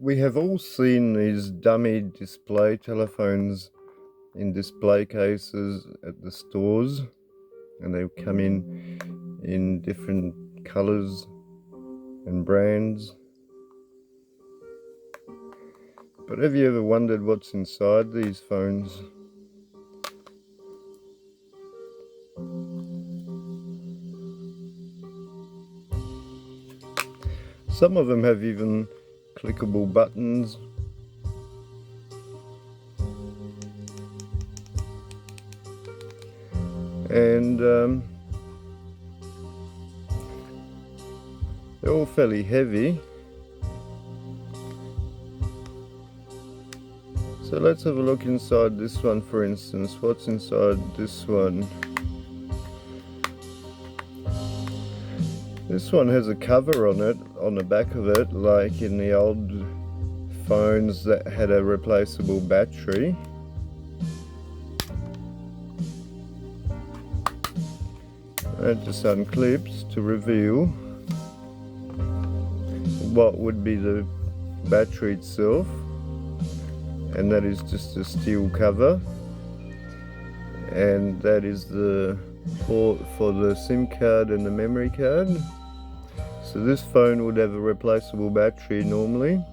We have all seen these dummy display telephones in display cases at the stores, and they come in different colors and brands. But have you ever wondered what's inside these phones? Some of them have even clickable buttons. And they're all fairly heavy. So let's have a look inside this one, for instance. What's inside this one? This one has a cover on it, on the back of it, like in the old phones that had a replaceable battery. It just unclips to reveal what would be the battery itself, and that is just a steel cover, and that is the port for the SIM card and the memory card. So this phone would have a replaceable battery normally.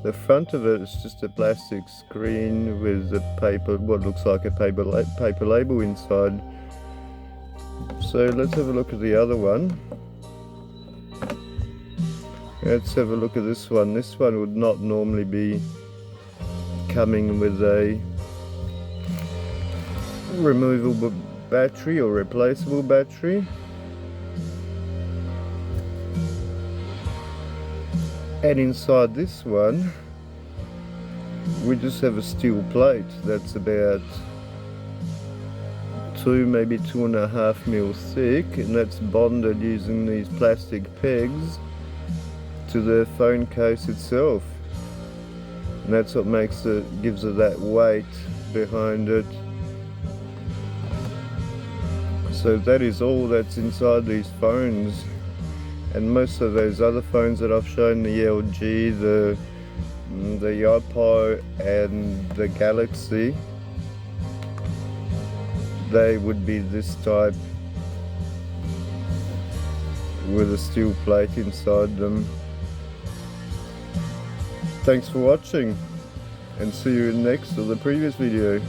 The front of it is just a plastic screen with a paper, what looks like a paper label inside. So let's have a look at the other one. Let's have a look at this one. This one would not normally be coming with a removable battery or replaceable battery. And inside this one, we just have a steel plate that's about 2, maybe 2.5 mil thick, and that's bonded using these plastic pegs to the phone case itself. And that's what gives it that weight behind it. So that is all that's inside these phones. And most of those other phones that I've shown, the LG, the Oppo and the Galaxy, they would be this type with a steel plate inside them. Thanks for watching, and see you in the next or the previous video.